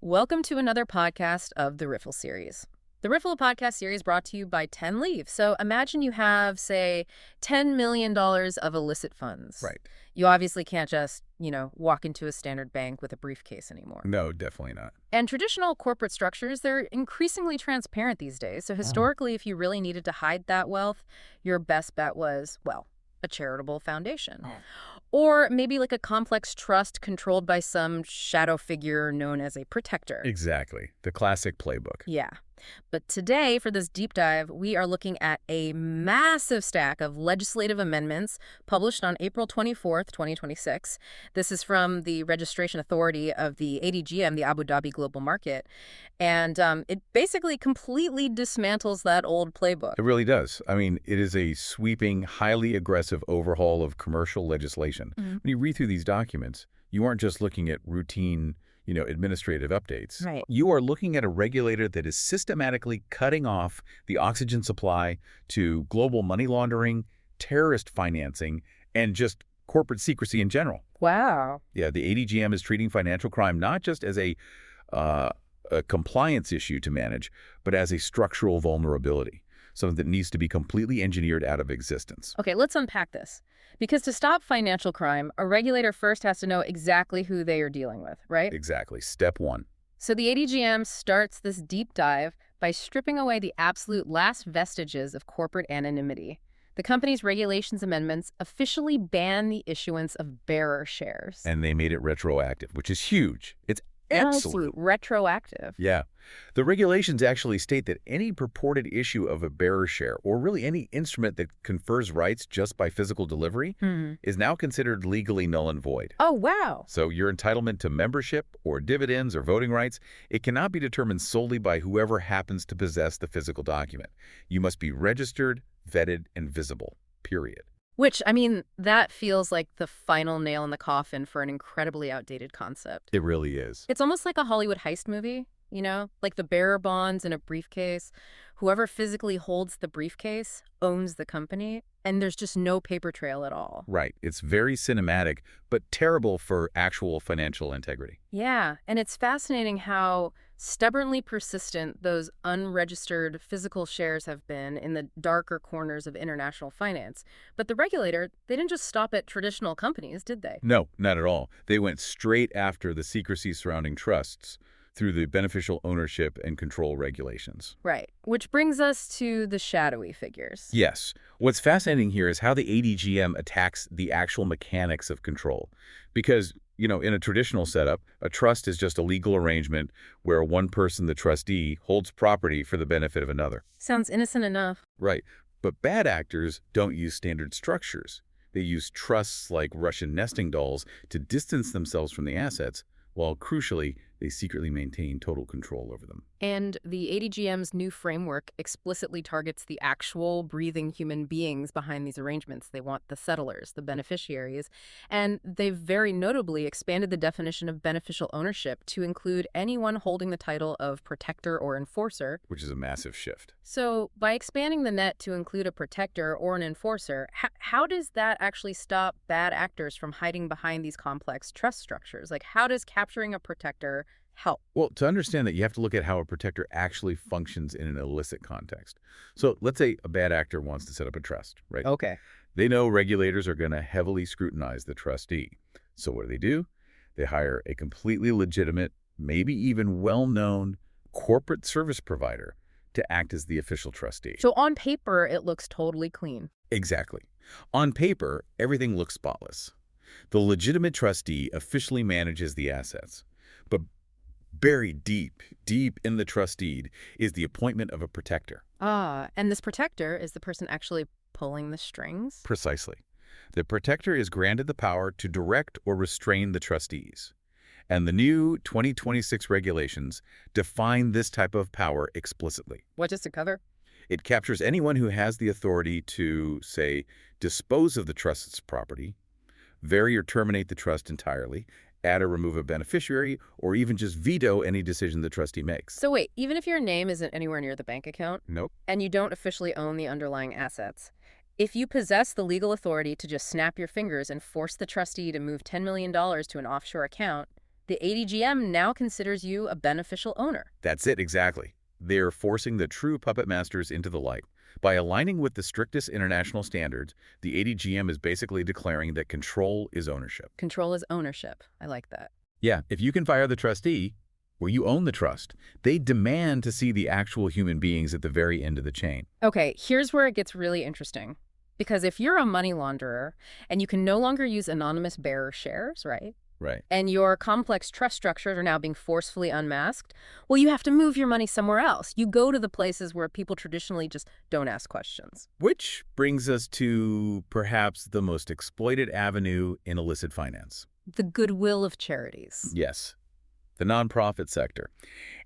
Welcome to another podcast of the Riffle series. The Riffle podcast series brought to you by 10 Leaves. So imagine you have, say, $10 million of illicit funds. Right. You obviously can't just, walk into a standard bank with a briefcase anymore. No, definitely not. And traditional corporate structures, they're increasingly transparent these days. So historically, if you really needed to hide that wealth, your best bet was, well, a charitable foundation. Or maybe like a complex trust controlled by some shadow figure known as a protector. Exactly. The classic playbook. Yeah. But today, for this deep dive, we are looking at a massive stack of legislative amendments published on April 24th, 2026. This is from the Registration Authority of the ADGM, the Abu Dhabi Global Market. And it basically completely dismantles that old playbook. It really does. I mean, it is a sweeping, highly aggressive overhaul of commercial legislation. When you read through these documents, you aren't just looking at routine administrative updates. Right. You are looking at a regulator that is systematically cutting off the oxygen supply to global money laundering, terrorist financing, and just corporate secrecy in general. Wow. Yeah, the ADGM is treating financial crime not just as a compliance issue to manage, but as a structural vulnerability, something that needs to be completely engineered out of existence. Okay, let's unpack this. Because to stop financial crime, a regulator first has to know exactly who they are dealing with, right? Exactly. Step one. So the ADGM starts this deep dive by stripping away the absolute last vestiges of corporate anonymity. The company's regulations amendments officially ban the issuance of bearer shares. And they made it retroactive, which is huge. It's excellent. Retroactive. Yeah. The regulations actually state that any purported issue of a bearer share, or really any instrument that confers rights just by physical delivery, is now considered legally null and void. Oh, wow. So your entitlement to membership or dividends or voting rights, it cannot be determined solely by whoever happens to possess the physical document. You must be registered, vetted, and visible, period. Which, that feels like the final nail in the coffin for an incredibly outdated concept. It really is. It's almost like a Hollywood heist movie, like the bearer bonds in a briefcase. Whoever physically holds the briefcase owns the company, and there's just no paper trail at all. Right. It's very cinematic, but terrible for actual financial integrity. Yeah, and it's fascinating how stubbornly persistent those unregistered physical shares have been in the darker corners of international finance. But the regulator, they didn't just stop at traditional companies, did they? No, not at all. They went straight after the secrecy surrounding trusts through the beneficial ownership and control regulations. Right, which brings us to the shadowy figures. Yes. What's fascinating here is how the ADGM attacks the actual mechanics of control. Because, in a traditional setup, a trust is just a legal arrangement where one person, the trustee, holds property for the benefit of another. Sounds innocent enough. Right. But bad actors don't use standard structures. They use trusts like Russian nesting dolls to distance themselves from the assets, while crucially, they secretly maintain total control over them. And the ADGM's new framework explicitly targets the actual breathing human beings behind these arrangements. They want the settlers, the beneficiaries, and they've very notably expanded the definition of beneficial ownership to include anyone holding the title of protector or enforcer. Which is a massive shift. So by expanding the net to include a protector or an enforcer, how does that actually stop bad actors from hiding behind these complex trust structures? Like, how does capturing a protector help? Well, to understand that, you have to look at how a protector actually functions in an illicit context. So let's say a bad actor wants to set up a trust, right? Okay. They know regulators are going to heavily scrutinize the trustee. So what do? They hire a completely legitimate, maybe even well-known corporate service provider to act as the official trustee. So on paper, it looks totally clean. Exactly. On paper, everything looks spotless. The legitimate trustee officially manages the assets. But buried deep in the trust deed is the appointment of a protector. And this protector is the person actually pulling the strings? Precisely. The protector is granted the power to direct or restrain the trustees. And the new 2026 regulations define this type of power explicitly. What does it cover? It captures anyone who has the authority to, say, dispose of the trust's property, vary or terminate the trust entirely, add or remove a beneficiary, or even just veto any decision the trustee makes. So wait, even if your name isn't anywhere near the bank account? Nope. And you don't officially own the underlying assets, if you possess the legal authority to just snap your fingers and force the trustee to move $10 million to an offshore account, The ADGM now considers you a beneficial owner. That's it, exactly. They're forcing the true puppet masters into the light. By aligning with the strictest international standards, the ADGM is basically declaring that control is ownership. Control is ownership. I like that. Yeah, if you can fire the trustee, well, you own the trust. They demand to see the actual human beings at the very end of the chain. Okay, here's where it gets really interesting. Because if you're a money launderer and you can no longer use anonymous bearer shares, right? Right. And your complex trust structures are now being forcefully unmasked, well, you have to move your money somewhere else. You go to the places where people traditionally just don't ask questions. Which brings us to perhaps the most exploited avenue in illicit finance. The goodwill of charities. Yes, the nonprofit sector.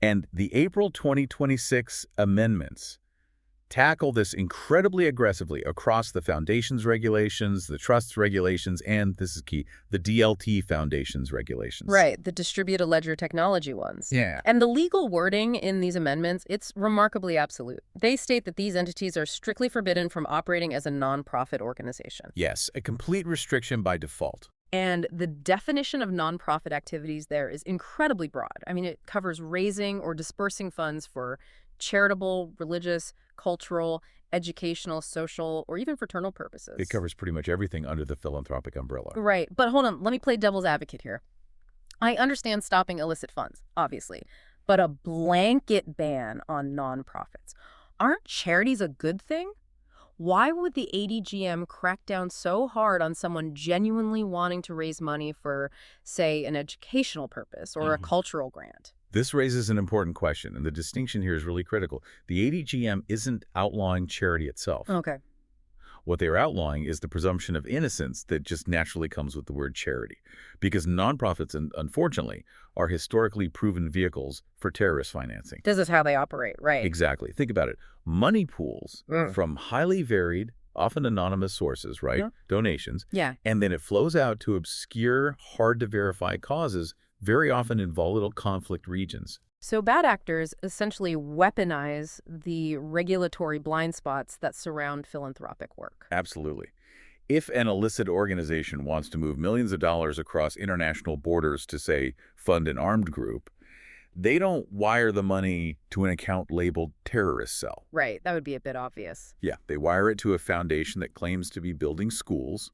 And the April 2026 amendments tackle this incredibly aggressively across the foundation's regulations, the trust's regulations, and, this is key, the DLT Foundation's regulations. Right, the distributed ledger technology ones. Yeah. And the legal wording in these amendments, it's remarkably absolute. They state that these entities are strictly forbidden from operating as a nonprofit organization. Yes, a complete restriction by default. And the definition of nonprofit activities there is incredibly broad. I mean, it covers raising or dispersing funds for charitable, religious, cultural, educational, social, or even fraternal purposes. It covers pretty much everything under the philanthropic umbrella. Right. But hold on, let me play devil's advocate here. I understand stopping illicit funds, obviously, but a blanket ban on nonprofits. Aren't charities a good thing? Why would the ADGM crack down so hard on someone genuinely wanting to raise money for, say, an educational purpose or a cultural grant? This raises an important question, and the distinction here is really critical. The ADGM isn't outlawing charity itself. Okay. What they're outlawing is the presumption of innocence that just naturally comes with the word charity. Because nonprofits, unfortunately, are historically proven vehicles for terrorist financing. This is how they operate, right? Exactly. Think about it. Money pools from highly varied, often anonymous sources, right? Yeah. Donations. Yeah. And then it flows out to obscure, hard-to-verify causes, very often in volatile conflict regions. So bad actors essentially weaponize the regulatory blind spots that surround philanthropic work. Absolutely. If an illicit organization wants to move millions of dollars across international borders to, say, fund an armed group, they don't wire the money to an account labeled terrorist cell. Right. That would be a bit obvious. Yeah, they wire it to a foundation that claims to be building schools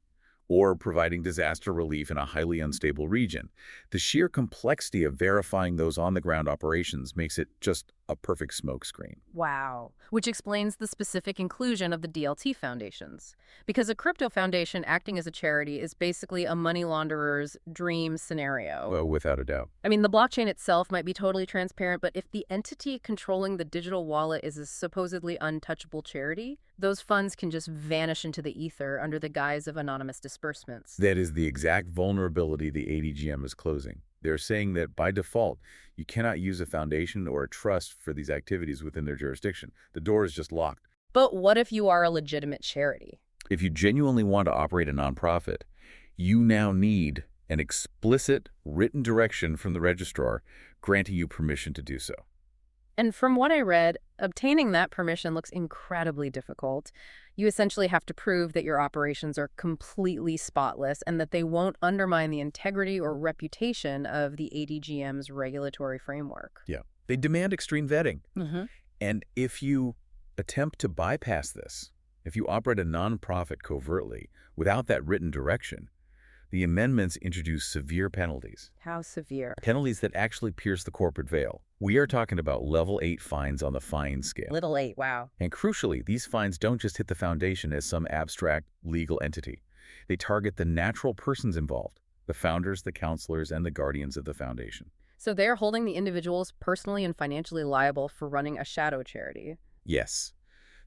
or providing disaster relief in a highly unstable region. The sheer complexity of verifying those on-the-ground operations makes it just a perfect smokescreen. Wow. Which explains the specific inclusion of the DLT foundations. Because a crypto foundation acting as a charity is basically a money launderer's dream scenario. Well, without a doubt. I mean, the blockchain itself might be totally transparent, but if the entity controlling the digital wallet is a supposedly untouchable charity, those funds can just vanish into the ether under the guise of anonymous disbursements. That is the exact vulnerability the ADGM is closing. They're saying that by default, you cannot use a foundation or a trust for these activities within their jurisdiction. The door is just locked. But what if you are a legitimate charity? If you genuinely want to operate a nonprofit, you now need an explicit written direction from the registrar granting you permission to do so. And from what I read, obtaining that permission looks incredibly difficult. You essentially have to prove that your operations are completely spotless and that they won't undermine the integrity or reputation of the ADGM's regulatory framework. Yeah. They demand extreme vetting. Mm-hmm. And if you attempt to bypass this, if you operate a nonprofit covertly without that written direction, the amendments introduce severe penalties. How severe? Penalties that actually pierce the corporate veil. We are talking about level 8 fines on the fine scale. Little 8, wow. And crucially, these fines don't just hit the foundation as some abstract legal entity. They target the natural persons involved, the founders, the counselors, and the guardians of the foundation. So they're holding the individuals personally and financially liable for running a shadow charity. Yes.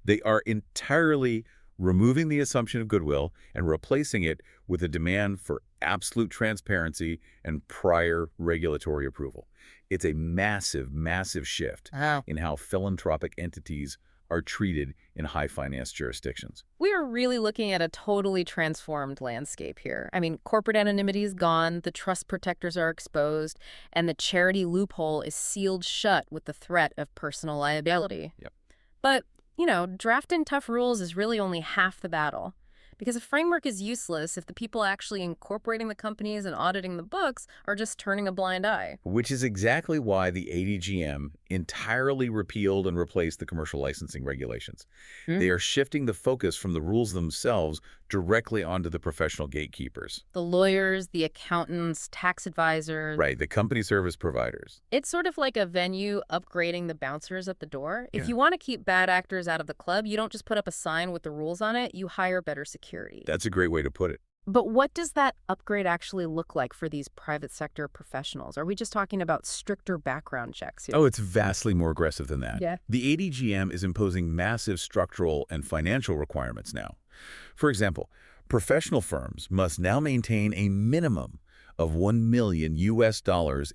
They are entirely removing the assumption of goodwill and replacing it with a demand for absolute transparency and prior regulatory approval. It's a massive, massive shift in how philanthropic entities are treated in high finance jurisdictions. We are really looking at a totally transformed landscape here. I mean, corporate anonymity is gone, the trust protectors are exposed, and the charity loophole is sealed shut with the threat of personal liability. Yep. But, you know, drafting tough rules is really only half the battle. Because a framework is useless if the people actually incorporating the companies and auditing the books are just turning a blind eye. Which is exactly why the ADGM entirely repealed and replaced the commercial licensing regulations. They are shifting the focus from the rules themselves directly onto the professional gatekeepers. The lawyers, the accountants, tax advisors. Right, the company service providers. It's sort of like a venue upgrading the bouncers at the door. If Yeah. you want to keep bad actors out of the club, you don't just put up a sign with the rules on it, you hire better security. That's a great way to put it. But what does that upgrade actually look like for these private sector professionals? Are we just talking about stricter background checks here? Oh, it's vastly more aggressive than that. Yeah. The ADGM is imposing massive structural and financial requirements now. For example, professional firms must now maintain a minimum of $1 million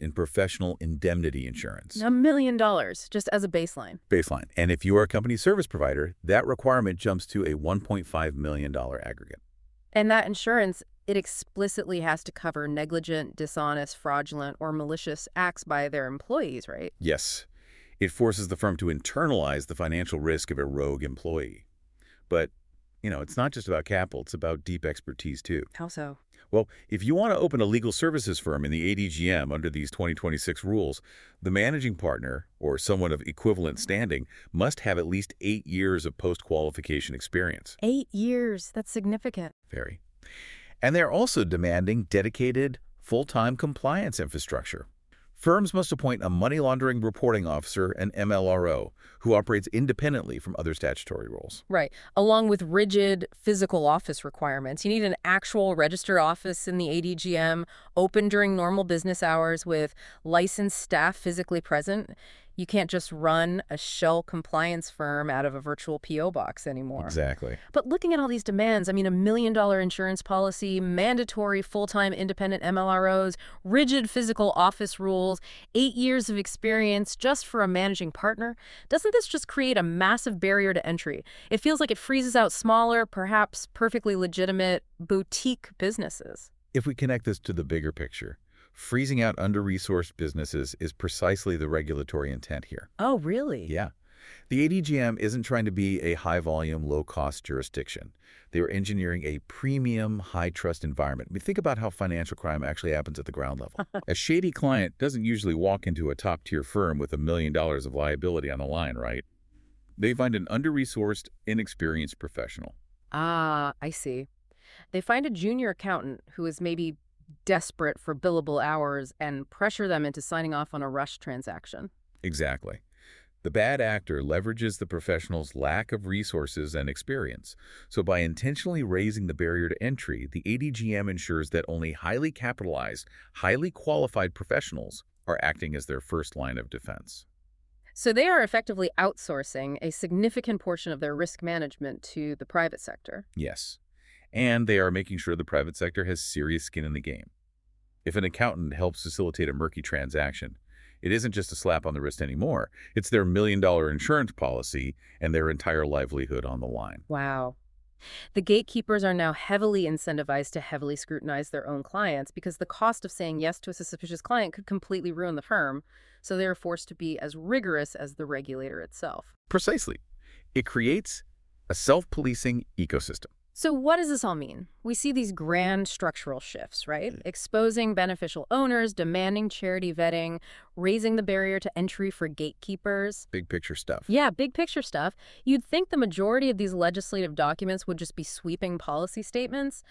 in professional indemnity insurance. $1 million, just as a baseline. Baseline. And if you are a company service provider, that requirement jumps to a $1.5 million aggregate. And that insurance, it explicitly has to cover negligent, dishonest, fraudulent, or malicious acts by their employees, right? Yes. It forces the firm to internalize the financial risk of a rogue employee. But, it's not just about capital, it's about deep expertise too. How so? Well, if you want to open a legal services firm in the ADGM under these 2026 rules, the managing partner, or someone of equivalent standing, must have at least 8 years of post-qualification experience. 8 years. That's significant. Very. And they're also demanding dedicated, full-time compliance infrastructure. Firms must appoint a money laundering reporting officer, an MLRO, who operates independently from other statutory roles. Right. Along with rigid physical office requirements. You need an actual registered office in the ADGM, open during normal business hours with licensed staff physically present. You can't just run a shell compliance firm out of a virtual P.O. box anymore. Exactly. But looking at all these demands, $1 million insurance policy, mandatory full-time independent MLROs, rigid physical office rules, 8 years of experience just for a managing partner, doesn't this just create a massive barrier to entry? It feels like it freezes out smaller, perhaps perfectly legitimate boutique businesses. If we connect this to the bigger picture, freezing out under-resourced businesses is precisely the regulatory intent here. Oh, really? Yeah. The ADGM isn't trying to be a high-volume, low-cost jurisdiction. They are engineering a premium, high-trust environment. I mean, think about how financial crime actually happens at the ground level. A shady client doesn't usually walk into a top-tier firm with $1 million of liability on the line, right? They find an under-resourced, inexperienced professional. Ah, I see. They find a junior accountant who is maybe desperate for billable hours and pressure them into signing off on a rush transaction. Exactly. The bad actor leverages the professional's lack of resources and experience. So by intentionally raising the barrier to entry, the ADGM ensures that only highly capitalized, highly qualified professionals are acting as their first line of defense. So they are effectively outsourcing a significant portion of their risk management to the private sector. Yes. And they are making sure the private sector has serious skin in the game. If an accountant helps facilitate a murky transaction, it isn't just a slap on the wrist anymore. It's their $1 million insurance policy and their entire livelihood on the line. Wow. The gatekeepers are now heavily incentivized to heavily scrutinize their own clients because the cost of saying yes to a suspicious client could completely ruin the firm, so they are forced to be as rigorous as the regulator itself. Precisely. It creates a self-policing ecosystem. So what does this all mean? We see these grand structural shifts, right? Exposing beneficial owners, demanding charity vetting, raising the barrier to entry for gatekeepers. Big picture stuff. Yeah, big picture stuff. You'd think the majority of these legislative documents would just be sweeping policy statements.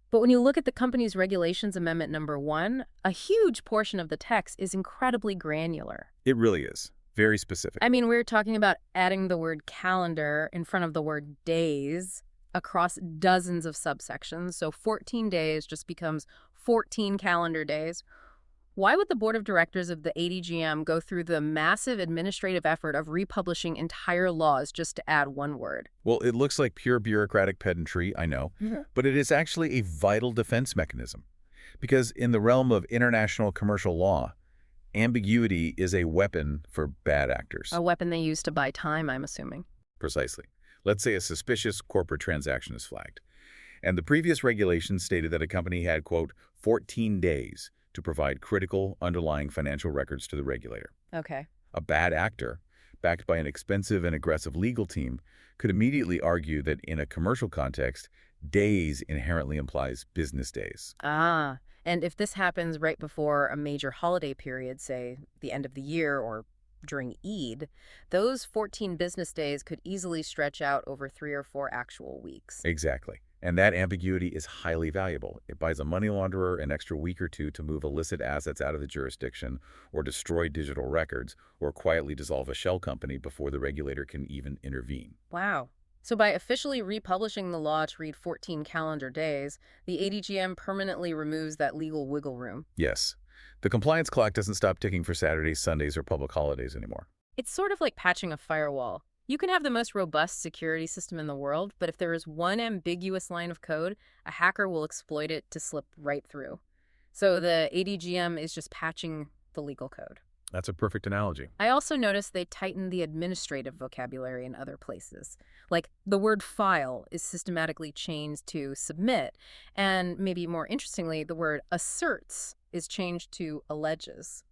But when you look at the company's regulations amendment number 1, a huge portion of the text is incredibly granular. It really is. Very specific. I mean, we're talking about adding the word calendar in front of the word days across dozens of subsections. So 14 days just becomes 14 calendar days. Why would the board of directors of the ADGM go through the massive administrative effort of republishing entire laws just to add one word? Well, it looks like pure bureaucratic pedantry, I know, but it is actually a vital defense mechanism. Because in the realm of international commercial law, ambiguity is a weapon for bad actors. A weapon they use to buy time, I'm assuming. Precisely. Let's say a suspicious corporate transaction is flagged, and the previous regulations stated that a company had, quote, 14 days to provide critical underlying financial records to the regulator. Okay. A bad actor, backed by an expensive and aggressive legal team, could immediately argue that in a commercial context, Days inherently implies business days. Ah, and if this happens right before a major holiday period, say the end of the year or during Eid, those 14 business days could easily stretch out over 3 or 4 actual weeks. Exactly. And that ambiguity is highly valuable. It buys a money launderer an extra week or two to move illicit assets out of the jurisdiction, or destroy digital records, or quietly dissolve a shell company before the regulator can even intervene. Wow. So by officially republishing the law to read 14 calendar days, the ADGM permanently removes that legal wiggle room. Yes, the compliance clock doesn't stop ticking for Saturdays, Sundays, or public holidays anymore. It's sort of like patching a firewall. You can have the most robust security system in the world, but if there is one ambiguous line of code, a hacker will exploit it to slip right through. So the ADGM is just patching the legal code. That's a perfect analogy. I also noticed they tightened the administrative vocabulary in other places. Like the word file is systematically changed to submit, and maybe more interestingly, the word asserts is changed to alleges.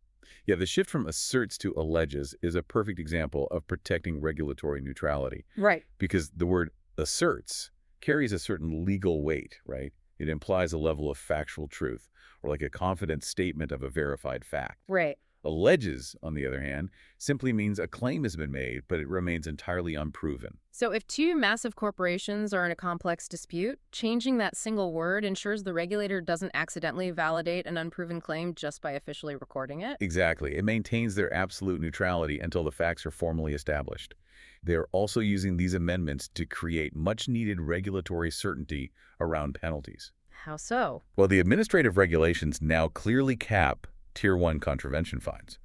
Yeah, the shift from asserts to alleges is a perfect example of protecting regulatory neutrality, Right. because the word asserts carries a certain legal weight, right? It implies a level of factual truth, or like a confident statement of a verified fact. Right. Alleges, on the other hand, simply means a claim has been made, but it remains entirely unproven. So if two massive corporations are in a complex dispute, changing that single word ensures the regulator doesn't accidentally validate an unproven claim just by officially recording it. Exactly. It maintains their absolute neutrality until the facts are formally established. They're also using these amendments to create much-needed regulatory certainty around penalties. How so? Well, the administrative regulations now clearly cap Tier 1 contravention fines.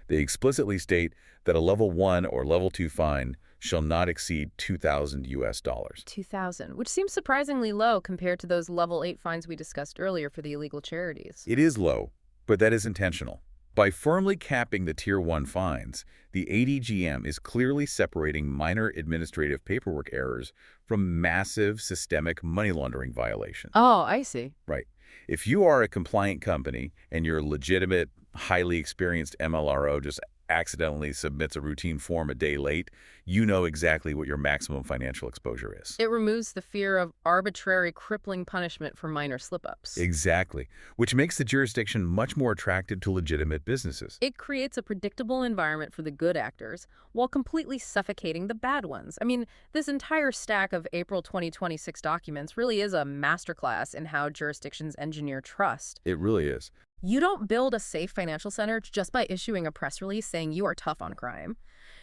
They explicitly state that a Level 1 or Level 2 fine shall not exceed $2,000. 2,000, which seems surprisingly low compared to those level 8 fines we discussed earlier for the illegal charities. It is low, but that is intentional. By firmly capping the Tier 1 fines, the ADGM is clearly separating minor administrative paperwork errors from massive systemic money laundering violations. Oh, I see. Right. If you are a compliant company and your legitimate, highly experienced MLRO just accidentally submits a routine form a day late, you know exactly what your maximum financial exposure is. It removes the fear of arbitrary, crippling punishment for minor slip-ups. Exactly, which makes the jurisdiction much more attractive to legitimate businesses. It creates a predictable environment for the good actors while completely suffocating the bad ones. I mean, this entire stack of April 2026 documents really is a masterclass in how jurisdictions engineer trust. It really is. You don't build a safe financial center just by issuing a press release saying you are tough on crime.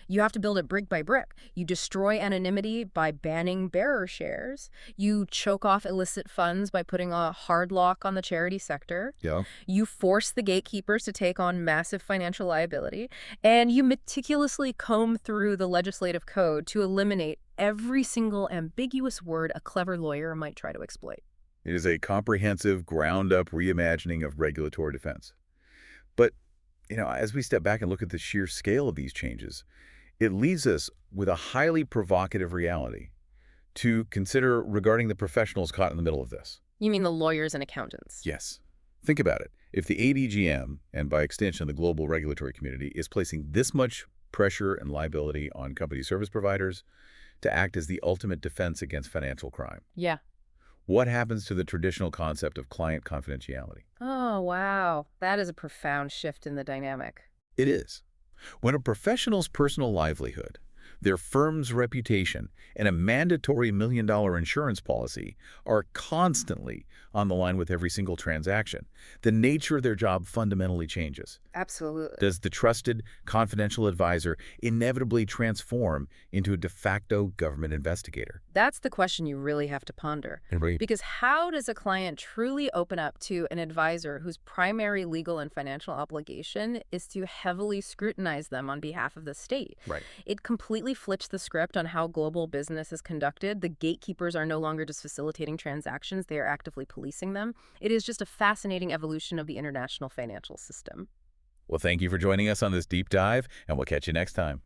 You have to build it brick by brick. You destroy anonymity by banning bearer shares. You choke off illicit funds by putting a hard lock on the charity sector. Yeah. You force the gatekeepers to take on massive financial liability. And you meticulously comb through the legislative code to eliminate every single ambiguous word a clever lawyer might try to exploit. It is a comprehensive, ground-up reimagining of regulatory defense. But, as we step back and look at the sheer scale of these changes, it leaves us with a highly provocative reality to consider regarding the professionals caught in the middle of this. You mean the lawyers and accountants? Yes. Think about it. If the ADGM, and by extension the global regulatory community, is placing this much pressure and liability on company service providers to act as the ultimate defense against financial crime, Yeah. what happens to the traditional concept of client confidentiality? Oh, wow. That is a profound shift in the dynamic. It is. When a professional's personal livelihood, their firm's reputation, and a mandatory $1 million insurance policy are constantly on the line with every single transaction, the nature of their job fundamentally changes. Absolutely. Does the trusted, confidential advisor inevitably transform into a de facto government investigator? That's the question you really have to ponder. Right. Because how does a client truly open up to an advisor whose primary legal and financial obligation is to heavily scrutinize them on behalf of the state? Right. It completely flips the script on how global business is conducted. The gatekeepers are no longer just facilitating transactions, they are actively policing them. It is just a fascinating evolution of the international financial system. Well, thank you for joining us on this deep dive, and we'll catch you next time.